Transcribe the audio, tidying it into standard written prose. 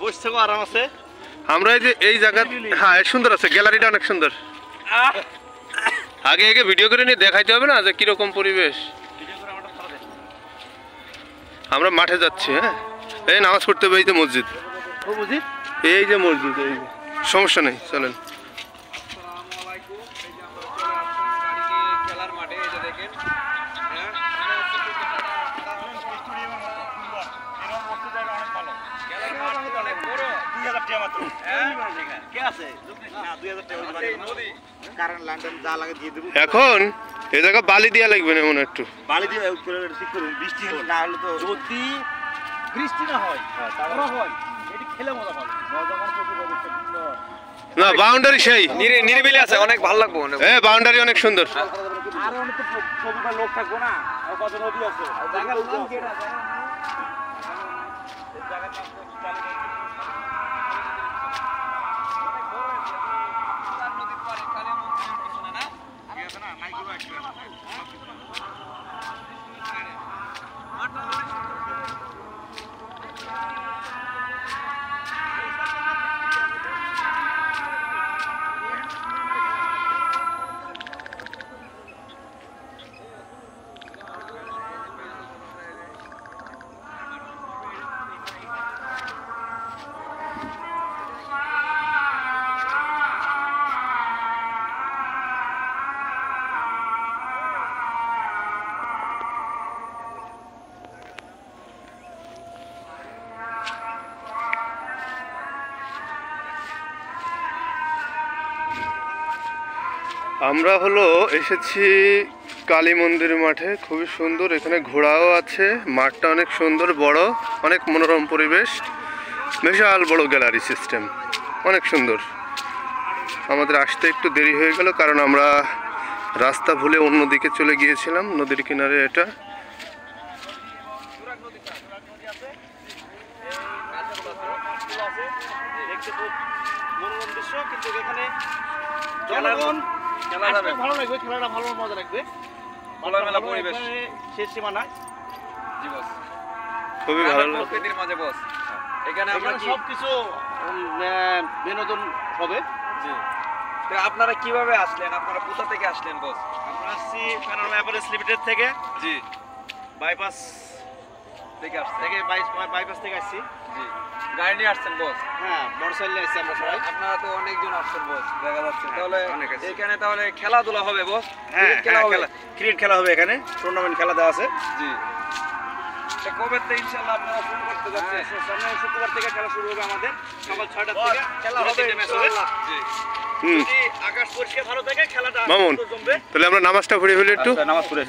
বসছে আরাম আছে। আমরা এই যে এই জায়গা, হ্যাঁ সুন্দর আছে, গ্যালারিটা অনেক সুন্দর। আগে আগে ভিডিও করে নিয়ে দেখাইতে হবে না যে কিরকম পরিবেশ। আমরা মাঠে যাচ্ছি। হ্যাঁ, এই নামাজ পড়তে হবে। এই যে মসজিদ, এই যে মসজিদ, এই সমস্যা নেই, চলেন। খেলার মাঠে এই যে দেখেন, এখন এই জায়গা বালি দিয়া লাগবে না মনে একটু বালি দিয়ে বৃষ্টি না হলে তো, যদি বৃষ্টি না হয় হয় এটি খেলে মজা পাবে। না, বাউন্ডারি সেই নিরিবিলি আছে, অনেক ভালো লাগবে। হ্যাঁ, বাউন্ডারি অনেক সুন্দর। আর অনেক তো ছবিটা লোক থাকবো না, আর কত নদী আছে, জায়গার নাম কি এটা? আমরা হলো এসেছি কালী মন্দির মাঠে, খুবই সুন্দর। এখানে ঘোড়াও আছে, মাঠটা অনেক সুন্দর, বড়, অনেক মনোরম পরিবেশ, বিশাল বড় গ্যালারি সিস্টেম, অনেক সুন্দর। আমাদের আসতে একটু দেরি হয়ে গেল কারণ আমরা রাস্তা ভুলে অন্যদিকে চলে গিয়েছিলাম। নদীর কিনারে এটা। মনোরম দৃশ্য, কিন্তু এখানে জনগণ ভালো লাগবে, খেলাটা ভালো মজা লাগবে, খোলামেলা পরিবেশ, শেষ সীমা নাই। জি বস, খুবই ভালো লাগবে প্রকৃতির মাঝে বস। এখানে আমরা সবকিছু বিনোদন হবে। জি, তো আপনারা কিভাবে আসলেন? আপনারা কোথা থেকে আসলেন বস? আমরা আসছি প্যানোরামা এভারেস্ট লিমিটেড থেকে। জি, বাইপাস থেকে আসছি, বাইপাস থেকে আসছি। জি, গাড়ি নিয়ে আসছেন বস? হ্যাঁ, মোটরসাইকেল নিয়ে আসছি আমরা সবাই। আপনারা তো অনেকজন আসছেন বস, দেখা যাচ্ছে। তাহলে এখানে তাহলে খেলাধুলা হবে বস? হ্যাঁ, ক্রিকেট খেলা হবে এখানে, টুর্নামেন্ট খেলা দেওয়া আছে। জি, কবে থেকে ইনশাআল্লাহ আপনারা শুরু করতে যাচ্ছেন? সামনে শুক্রবার থেকে খেলা শুরু হবে আমাদের, সকাল 6টা থেকে খেলা হবে ইনশাআল্লাহ। জি, যদি আকাশ পরিষ্কার ভালো থাকে খেলাটা জমবে। তাহলে আমরা নামাজটা পড়ে ফেলি একটু। নামাজ পড়ে